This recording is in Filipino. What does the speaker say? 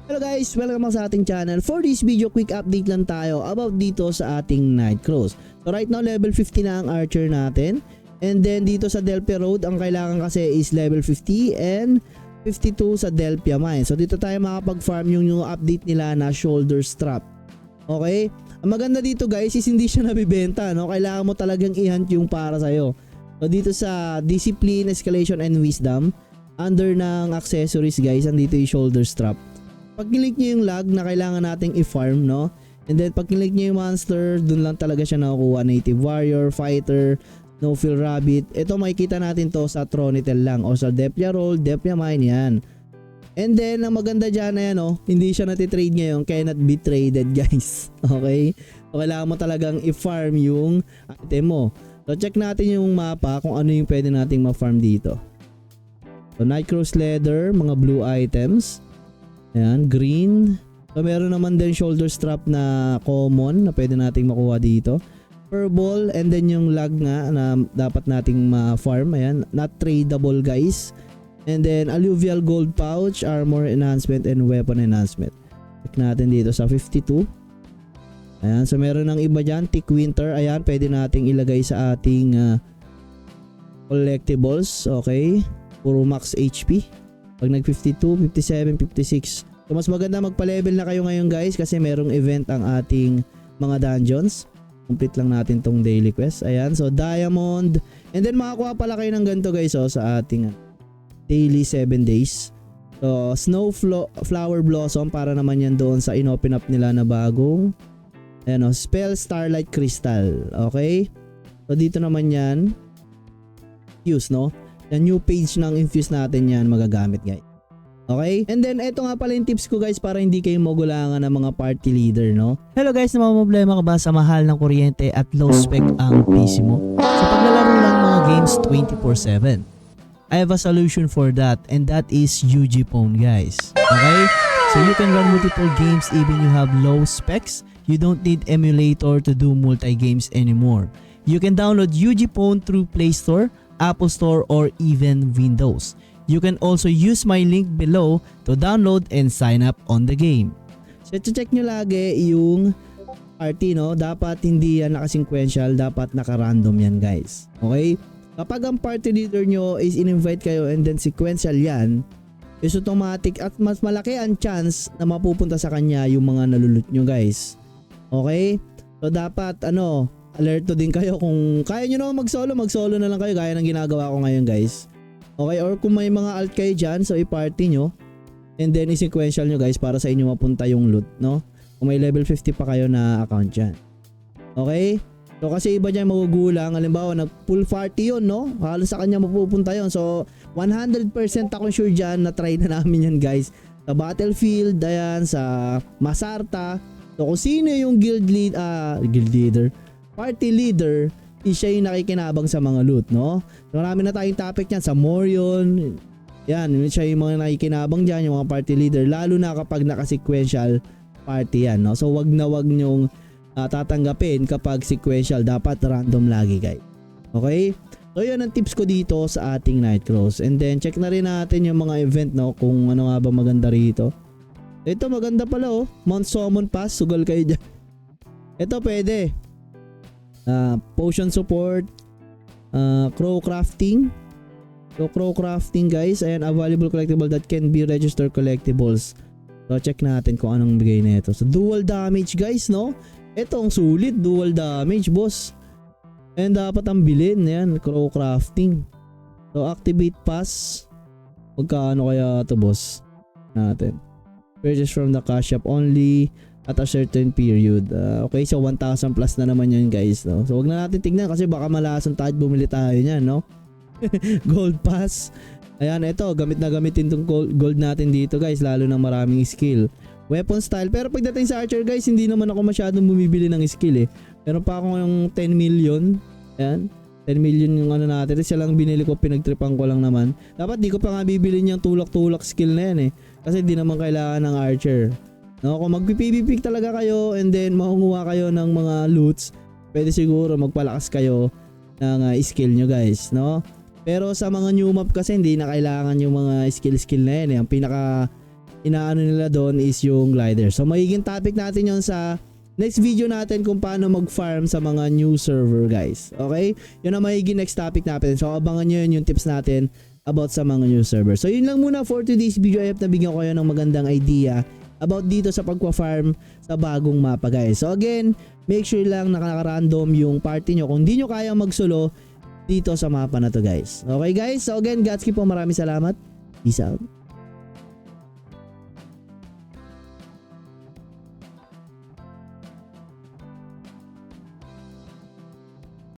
Hello guys, welcome back sa ating channel. For this video, quick update lang tayo about dito sa ating Nightcross. So right now, level 50 na ang archer natin. And then dito sa Delpia Road, ang kailangan kasi is level 50 and 52 sa Delpia Mine. So dito tayo makapag-farm yung new update nila na shoulder strap. Okay? Ang maganda dito guys is hindi siya nabibenta, no? Kailangan mo talagang i-hunt yung para sa'yo. So dito sa Discipline, Escalation, and Wisdom, under ng accessories guys, andito yung shoulder strap. Pag click nyo yung lag na kailangan nating i-farm, no? And then pag click nyo yung monster, dun lang talaga siya nakukuha. Native Warrior, Fighter, No Fill Rabbit. Ito makikita natin to sa Tronitel lang o sa Delpia Roll, Delpia Mine yan. And then ang maganda dyan na yan, hindi siya natitrade ngayon, cannot be traded guys. Okay? So kailangan mo talagang i-farm yung item mo. So check natin yung mapa kung ano yung pwede nating ma-farm dito. So Nightcross Leather, mga blue items. Ayan, green. So meron naman din shoulder strap na common na pwede nating makuha dito. Purple, and then yung lag nga na dapat nating ma-farm. Ayan, not tradable guys. And then alluvial gold pouch, armor enhancement, and weapon enhancement. Check natin dito sa 52. Ayan, so meron ng iba dyan, thick winter. Ayan, pwede nating ilagay sa ating collectibles. Okay, puro max HP. Pag nag 52, 57, 56. So mas maganda magpa-level na kayo ngayon guys kasi merong event ang ating mga dungeons. Complete lang natin tong daily quest. Ayan, so diamond. And then makakuha pala kayo ng ganito guys sa ating daily 7 days. So snow flower blossom para naman yan doon sa inopen up nila na bagong ayan, spell starlight crystal. Okay? So dito naman yan use, no? Yung new page ng infuse natin yan magagamit guys. Okay? And then eto nga pala yung tips ko guys para hindi kayo magulangan ng mga party leader, no? Hello guys, namamroblema ka ba sa mahal ng kuryente at low spec ang PC mo? Sa paglalaro lang mga games 24/7. I have a solution for that, and that is UG Phone guys. Okay? So you can run multiple games even you have low specs. You don't need emulator to do multi-games anymore. You can download UG Phone through Play Store, Apple Store, or even Windows. You can also use my link below to download and sign up on the game. So check nyo lagi yung party, no? Dapat hindi yan naka-sequential, dapat naka-random yan guys. Okay? Kapag ang party leader nyo is in-invite kayo and then sequential yan, is automatic at mas malaki ang chance na mapupunta sa kanya yung mga nalulot nyo guys. Okay? So dapat alerto din kayo kung kaya nyo naman mag-solo na lang kayo gaya ng ginagawa ko ngayon guys. Okay, or kung may mga alt kayo dyan, so i-party nyo and then i-sequential nyo guys para sa inyo mapunta yung loot, no? Kung may level 50 pa kayo na account dyan. Okay? So kasi iba dyan magugulang, halimbawa nag full party yun, no? Halos sa kanya mapupunta yun. So 100% ako sure dyan na try na namin yan guys. Sa Battlefield, ayan, sa Masarta. So kung sino yung guild leader, party leader, siya yung nakikinabang sa mga loot, no? So, marami na tayong topic yan sa Morion. Yan, siya yung mga nakikinabang dyan, yung mga party leader, lalo na kapag naka-sequential party yan, no? So wag nyong tatanggapin kapag sequential, dapat random lagi guys. Okay? So yun ang tips ko dito sa ating Nightcross. And then check na rin natin yung mga event, no? Kung ano nga ba maganda rito. Ito maganda pala, Mount Summon Pass, sugal kayo dyan. Ito pwede. Potion support, crow crafting. So crow crafting guys, ayan, a valuable collectible that can be registered collectibles. So check natin kung anong bigay nito. So dual damage guys, no? Ito ang sulit, dual damage boss. And dapat ang bilhin, ayan, crow crafting. So activate pass. Magkano kaya ito boss? Natin. Purchase from the cash shop only at a certain period. Okay, so 1,000 plus na naman yan guys, no? So wag na natin tignan kasi baka malason tayo bumili tayo niyan, no? Gold pass. Ayan, ito gamit na gamitin tong gold natin dito guys, lalo na maraming skill. Weapon style, pero pagdating sa archer guys, hindi naman ako masyadong bumibili ng skill Meron pa ako yung 10 million. Ayan, 10 million yung natin. Siya lang binili ko, pinagtripan ko lang naman. Dapat di ko pa nga bibili yung tulak-tulak skill na yan kasi di naman kailangan ng archer. No, kung magpi-PvP talaga kayo and then makunguha kayo ng mga loots, pwede siguro magpalakas kayo ng skill nyo guys, no? Pero sa mga new map kasi hindi na kailangan yung mga skill na yan. Ang pinaka inaano nila doon is yung glider. So magiging topic natin yon sa next video natin kung paano mag-farm sa mga new server guys. Okay? Yun ang magiging next topic natin. So abangan nyo yun yung tips natin about sa mga new server. So yun lang muna for today's video. I hope nabigyan ko kayo ng magandang idea about dito sa pagpa-farm sa bagong mapa guys. So again, make sure lang naka-random yung party nyo kung hindi nyo kayang mag-solo dito sa mapa na to guys. Okay guys? So again, Gatski po, maraming salamat. Peace out.